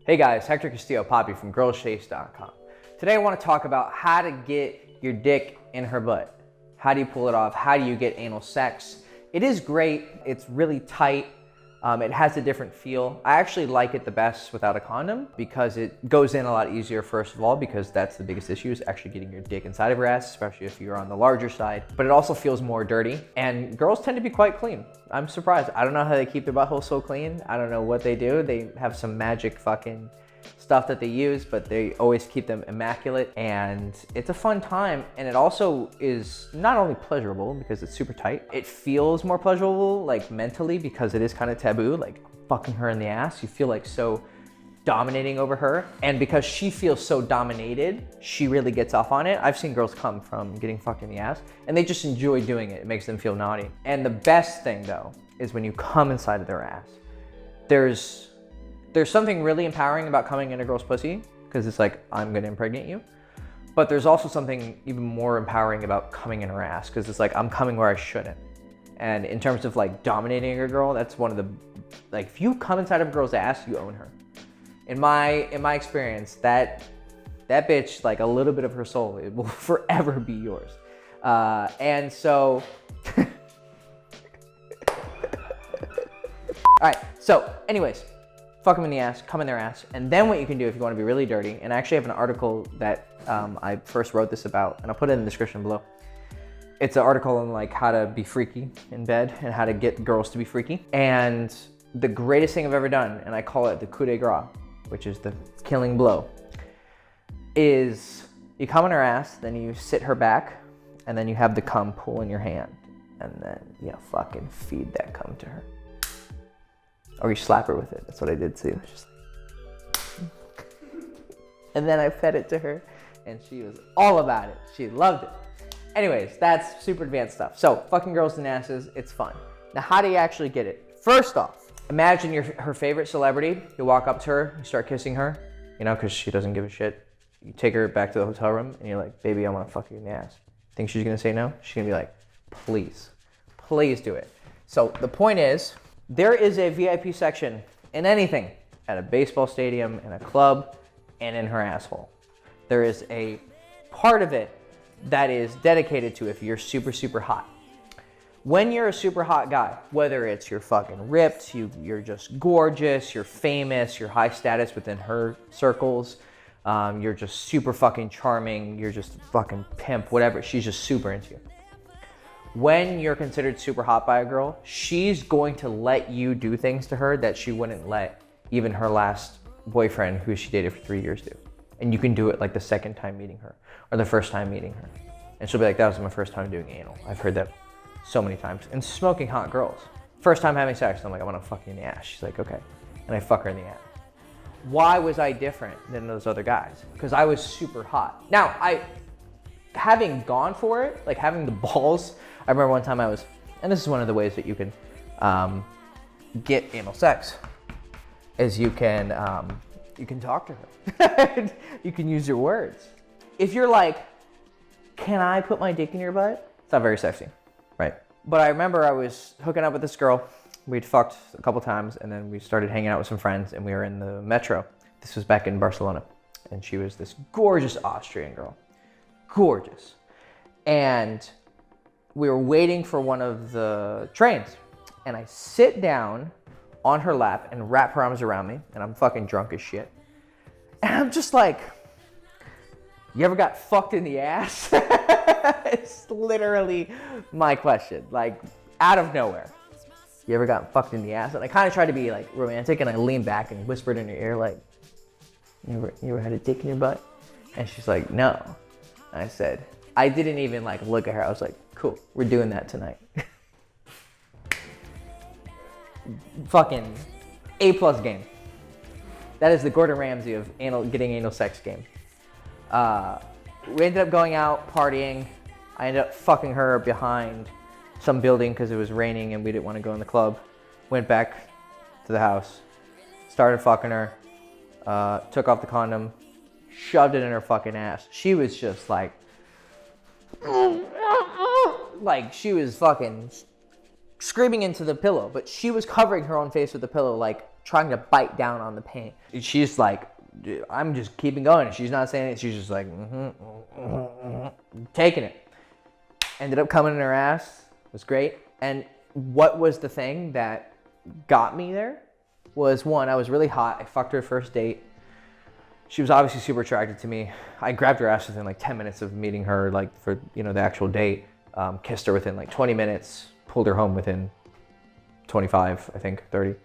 Hey guys, Hector Castillo Poppy from girlschase.com. Today I want to talk about how to get your dick in her butt. How do you pull it off? How do you get anal sex? It is great. It's really tight. It has a different feel. I actually like it the best without a condom because it goes in a lot easier, first of all, because that's the biggest issue is actually getting your dick inside of her ass, especially if you're on the larger side. But it also feels more dirty, and girls tend to be quite clean. I'm surprised. I don't know how they keep their butthole so clean. I don't know what they do. They have some magic fucking stuff that they use, but they always keep them immaculate, and it's a fun time. And it also is not only pleasurable because it's super tight, it feels more pleasurable like mentally because it is kind of taboo, like fucking her in the ass. You feel like so dominating over her, and because she feels so dominated, she really gets off on it. I've seen girls come from getting fucked in the ass and they just enjoy doing it. It makes them feel naughty. And the best thing though is when you come inside of their ass. There's something really empowering about coming in a girl's pussy because it's like, I'm gonna impregnate you. But there's also something even more empowering about coming in her ass because it's like, I'm coming where I shouldn't. And in terms of like dominating a girl, that's one of the, like if you come inside of a girl's ass, you own her. In my experience, that bitch, like a little bit of her soul, it will forever be yours. And so, all right, so anyways, fuck them in the ass, come in their ass, and then what you can do if you want to be really dirty, and I actually have an article that I first wrote this about, and I'll put it in the description below. It's an article on like how to be freaky in bed and how to get girls to be freaky. And the greatest thing I've ever done, and I call it the coup de grace, which is the killing blow, is you come in her ass, then you sit her back, and then you have the cum pool in your hand, and then you fucking feed that cum to her. Or you slap her with it. That's what I did too. Just like... And then I fed it to her and she was all about it. She loved it. Anyways, that's super advanced stuff. So fucking girls in asses, it's fun. Now how do you actually get it? First off, imagine you're her favorite celebrity. You walk up to her, you start kissing her, you know, because she doesn't give a shit. You take her back to the hotel room and you're like, baby, I want to fuck you in the ass. Think she's gonna say no? She's gonna be like, please do it. So the point is, there is a VIP section in anything, at a baseball stadium, in a club, and in her asshole. There is a part of it that is dedicated to if you're super, super hot. When you're a super hot guy, whether it's you're fucking ripped, you're just gorgeous, you're famous, you're high status within her circles, you're just super fucking charming, you're just fucking pimp, whatever, she's just super into you. When you're considered super hot by a girl, she's going to let you do things to her that she wouldn't let even her last boyfriend, who she dated for 3 years, do. And you can do it like the second time meeting her or the first time meeting her. And she'll be like, that was my first time doing anal. I've heard that so many times. And smoking hot girls. First time having sex, I'm like, I want to fuck you in the ass. She's like, okay. And I fuck her in the ass. Why was I different than those other guys? Because I was super hot. Now, having gone for it, like having the balls, I remember one time I was, and this is one of the ways that you can get anal sex, is you can talk to her. You can use your words. If you're like, can I put my dick in your butt? It's not very sexy, right? But I remember I was hooking up with this girl. We'd fucked a couple times, and then we started hanging out with some friends, and we were in the metro. This was back in Barcelona, and she was this gorgeous Austrian girl. Gorgeous. And we were waiting for one of the trains, and I sit down on her lap and wrap her arms around me, and I'm fucking drunk as shit. And I'm just like, you ever got fucked in the ass? It's literally my question, like out of nowhere. You ever got fucked in the ass? And I kind of tried to be like romantic, and I leaned back and whispered in her ear like, you ever had a dick in your butt? And she's like, no. I said, I didn't even like look at her. I was like, cool, we're doing that tonight. Fucking A+ game. That is the Gordon Ramsay of getting anal sex game. We ended up going out, partying. I ended up fucking her behind some building because it was raining and we didn't want to go in the club. Went back to the house, started fucking her, took off the condom, shoved it in her fucking ass. She was just like she was fucking screaming into the pillow, but she was covering her own face with the pillow like trying to bite down on the pain. She's like, I'm just keeping going. She's not saying it. She's just like, taking it. Ended up coming in her ass. It was great. And what was the thing that got me there was, one, I was really hot. I fucked her first date. She was obviously super attracted to me. I grabbed her ass within like 10 minutes of meeting her, like for, you know, the actual date. Kissed her within like 20 minutes, pulled her home within 25, I think, 30.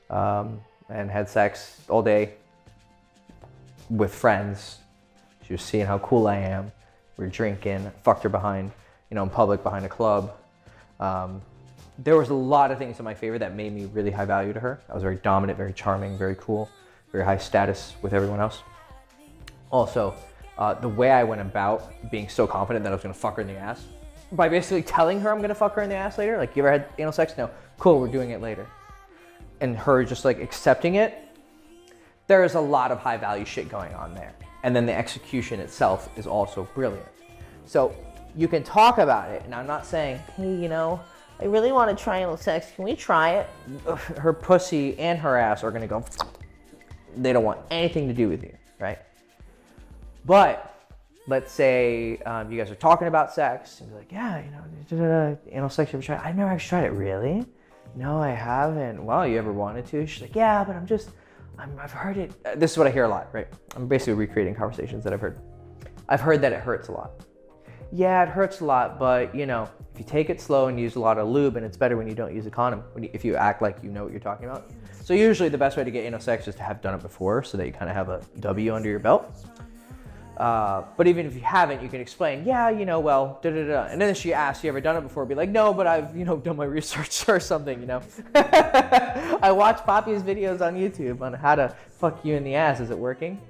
And had sex all day with friends. She was seeing how cool I am. We were drinking, fucked her behind, you know, in public behind a club. There was a lot of things in my favor that made me really high value to her. I was very dominant, very charming, very cool, very high status with everyone else. Also, the way I went about being so confident that I was gonna fuck her in the ass, by basically telling her I'm gonna fuck her in the ass later, like, you ever had anal sex? No. Cool, we're doing it later. And her just like accepting it, there is a lot of high value shit going on there. And then the execution itself is also brilliant. So you can talk about it, and I'm not saying, hey, you know, I really want to try anal sex, can we try it? Her pussy and her ass are gonna go, they don't want anything to do with you, right? But let's say you guys are talking about sex, and you're like, yeah, you know, anal sex, you ever tried? I've never actually tried it. Really? No, I haven't. Well, you ever wanted to? She's like, yeah, but I've heard it. This is what I hear a lot, right? I'm basically recreating conversations that I've heard. I've heard that it hurts a lot. Yeah, it hurts a lot, but you know, if you take it slow and use a lot of lube, and it's better when you don't use a condom, if you act like you know what you're talking about. So usually the best way to get anal sex is to have done it before, so that you kind of have a W under your belt. But even if you haven't, you can explain, yeah, you know, well, da-da-da. And then if she asks, you ever done it before? Be like, no, but I've, you know, done my research or something, you know. I watch Poppy's videos on YouTube on how to fuck you in the ass. Is it working?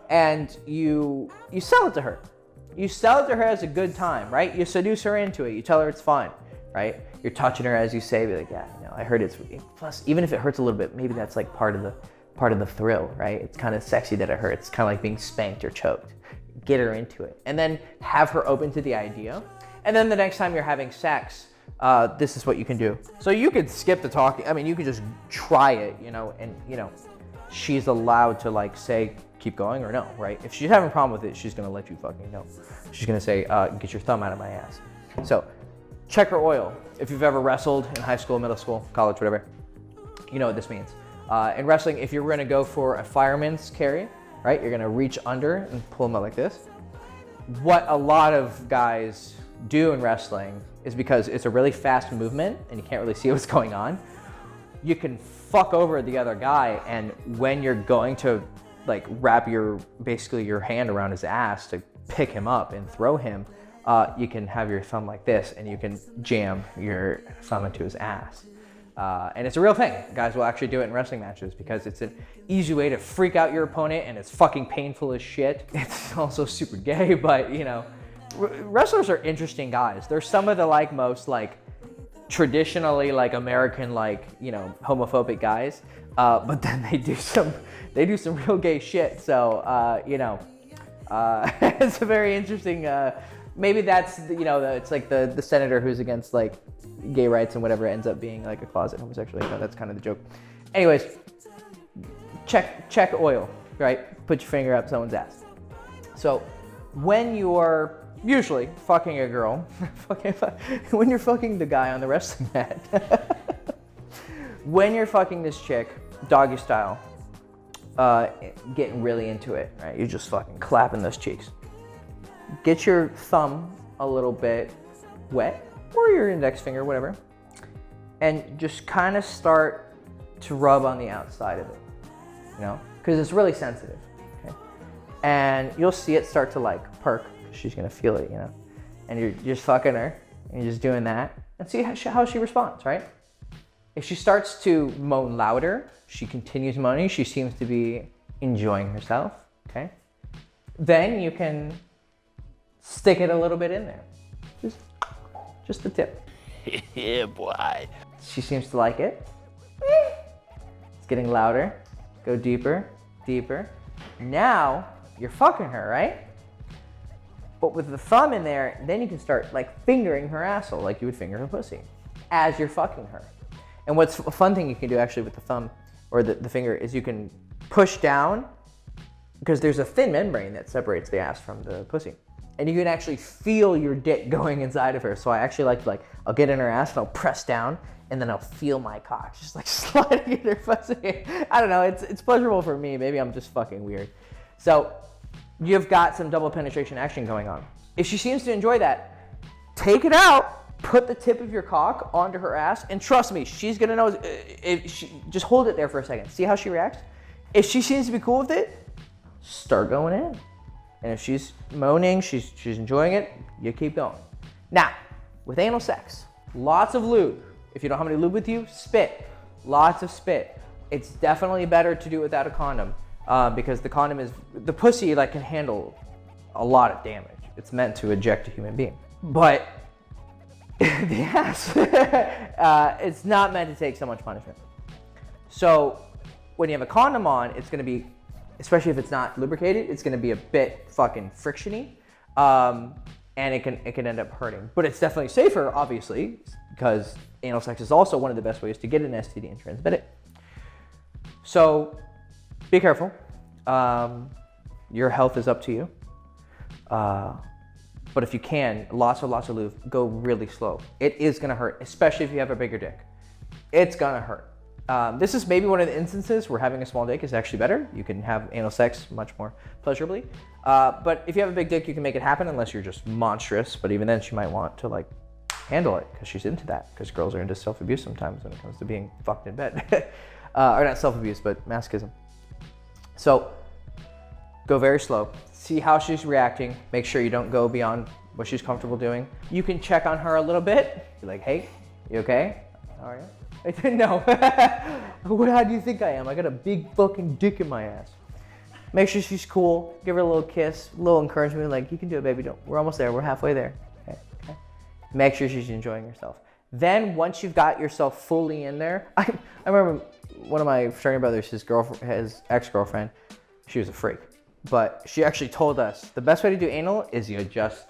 And you sell it to her. You sell it to her as a good time, right? You seduce her into it. You tell her it's fine, right? You're touching her as you say, be like, yeah, you know, I heard it's, plus, even if it hurts a little bit, maybe that's like part of the thrill, right? It's kind of sexy that it hurts. It's kind of like being spanked or choked. Get her into it. And then have her open to the idea. And then the next time you're having sex, this is what you can do. So you could skip the talking. I mean, you could just try it, you know, and, you know, she's allowed to like say, keep going or no, right? If she's having a problem with it, she's gonna let you fucking know. She's gonna say, get your thumb out of my ass. So check her oil. If you've ever wrestled in high school, middle school, college, whatever, you know what this means. In wrestling, if you're gonna go for a fireman's carry, right, you're gonna reach under and pull them out like this. What a lot of guys do in wrestling is, because it's a really fast movement and you can't really see what's going on, you can fuck over the other guy, and when you're going to like wrap basically your hand around his ass to pick him up and throw him, you can have your thumb like this and you can jam your thumb into his ass. And it's a real thing. Guys will actually do it in wrestling matches because it's an easy way to freak out your opponent, and it's fucking painful as shit. It's also super gay, but you know, wrestlers are interesting guys. They're some of the like most like traditionally like American like, you know, homophobic guys, but then they do some real gay shit. So you know, it's a very interesting. Maybe that's, you know, it's like the senator who's against like gay rights and whatever ends up being like a closet homosexual. You know, that's kind of the joke. Anyways, check oil, right? Put your finger up someone's ass. So when you're usually fucking a girl, when you're fucking the guy on the wrestling mat, when you're fucking this chick, doggy style, getting really into it, right? You're just fucking clapping those cheeks. Get your thumb a little bit wet, or your index finger, whatever, and just kind of start to rub on the outside of it, you know, because it's really sensitive, okay? And you'll see it start to like perk, because she's gonna feel it, you know, and you're just fucking her, and you're just doing that, and see how she responds, right? If she starts to moan louder, she continues moaning, she seems to be enjoying herself, okay? Then you can stick it a little bit in there. Just the tip. Yeah, boy. She seems to like it. It's getting louder. Go deeper, deeper. Now you're fucking her, right? But with the thumb in there, then you can start like fingering her asshole like you would finger her pussy as you're fucking her. And what's a fun thing you can do actually with the thumb or the finger is you can push down because there's a thin membrane that separates the ass from the pussy. And you can actually feel your dick going inside of her. So I actually like I'll get in her ass and I'll press down and then I'll feel my cock just like sliding in her pussy. I don't know, it's pleasurable for me. Maybe I'm just fucking weird. So you've got some double penetration action going on. If she seems to enjoy that, take it out, put the tip of your cock onto her ass, and trust me, she's gonna know. Just hold it there for a second. See how she reacts. If she seems to be cool with it, start going in. And if she's moaning, she's enjoying it, you keep going. Now, with anal sex, lots of lube. If you don't have any lube with you, spit. Lots of spit. It's definitely better to do it without a condom because the pussy can handle a lot of damage. It's meant to eject a human being. But the ass, it's not meant to take so much punishment. So when you have a condom on, it's gonna be, especially if it's not lubricated, it's gonna be a bit fucking frictiony, and it can end up hurting. But it's definitely safer, obviously, because anal sex is also one of the best ways to get an STD and transmit it. So be careful. Your health is up to you. But if you can, lots of lube, go really slow. It is gonna hurt, especially if you have a bigger dick. It's gonna hurt. This is maybe one of the instances where having a small dick is actually better. You can have anal sex much more pleasurably. But if you have a big dick, you can make it happen unless you're just monstrous. But even then, she might want to handle it because she's into that. Because girls are into self-abuse sometimes when it comes to being fucked in bed. Or not self-abuse, but masochism. So go very slow. See how she's reacting. Make sure you don't go beyond what she's comfortable doing. You can check on her a little bit. Be like, hey, you okay? How are you? I said, no. How do you think I am? I got a big fucking dick in my ass. Make sure she's cool. Give her a little kiss, a little encouragement. Like, you can do it, baby. We're almost there. We're halfway there. Okay. Make sure she's enjoying herself. Then once you've got yourself fully in there, I remember one of my fraternity brothers, his ex-girlfriend, she was a freak. But she actually told us the best way to do anal is you just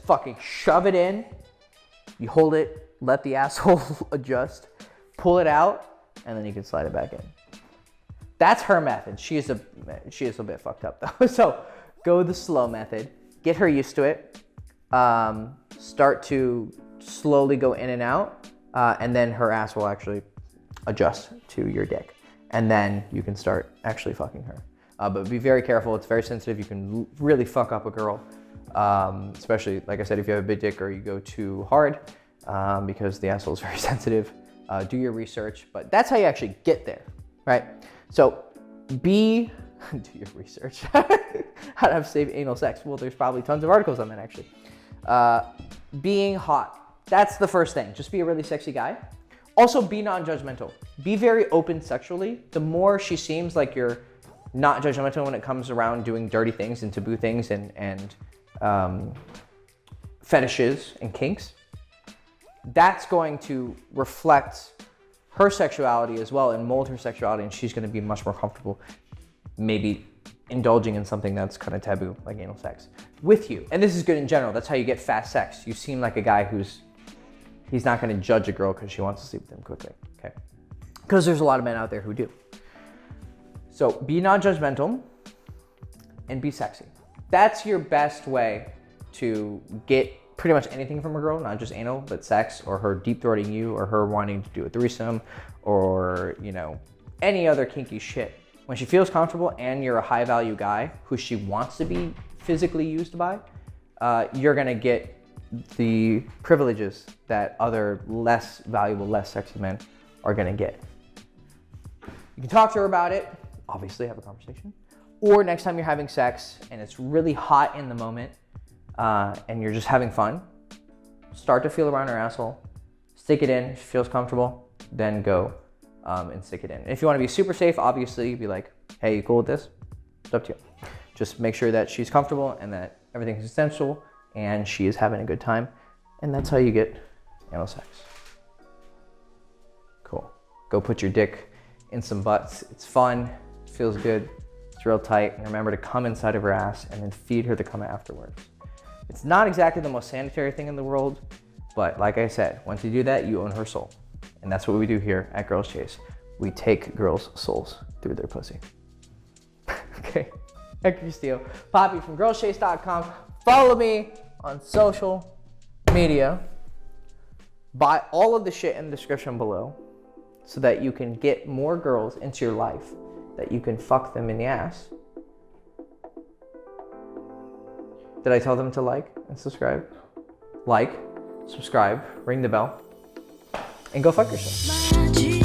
fucking shove it in, you hold it, let the asshole adjust, pull it out, and then you can slide it back in. That's her method. She is a bit fucked up though. So go the slow method, get her used to it, start to slowly go in and out, and then her ass will actually adjust to your dick. And then you can start actually fucking her. But be very careful, it's very sensitive. You can really fuck up a girl, especially, like I said, if you have a big dick or you go too hard, because the asshole is very sensitive. Do your research, but that's how you actually get there, right? So do your research. How to have safe anal sex. Well, there's probably tons of articles on that actually. Being hot, that's the first thing. Just be a really sexy guy. Also be non-judgmental. Be very open sexually. The more she seems like you're not judgmental when it comes around doing dirty things and taboo things and fetishes and kinks, that's going to reflect her sexuality as well and mold her sexuality, and she's going to be much more comfortable maybe indulging in something that's kind of taboo, like anal sex, with you. And this is good in general. That's how you get fast sex. You seem like a guy he's not going to judge a girl because she wants to sleep with him quickly, okay? Because there's a lot of men out there who do. So be non-judgmental and be sexy. That's your best way to get pretty much anything from a girl, not just anal, but sex, or her deep throating you, or her wanting to do a threesome, or any other kinky shit. When she feels comfortable and you're a high value guy who she wants to be physically used by, you're gonna get the privileges that other less valuable, less sexy men are gonna get. You can talk to her about it, obviously have a conversation, or next time you're having sex and it's really hot in the moment and you're just having fun, start to feel around her asshole, stick it in, if she feels comfortable, then go and stick it in. If you want to be super safe, obviously be like, hey, you cool with this? It's up to you. Just make sure that she's comfortable and that everything's essential and she is having a good time, and that's how you get anal sex. Cool. Go put your dick in some butts. It's fun, it feels good, it's real tight, and remember to come inside of her ass and then feed her the cum afterwards. It's not exactly the most sanitary thing in the world, but like I said, once you do that, you own her soul. And that's what we do here at Girls Chase. We take girls' souls through their pussy. Okay. Hector Steele, Poppy from girlschase.com. Follow me on social media. Buy all of the shit in the description below so that you can get more girls into your life, that you can fuck them in the ass. Did I tell them to like and subscribe? Like, subscribe, ring the bell, and go fuck yourself.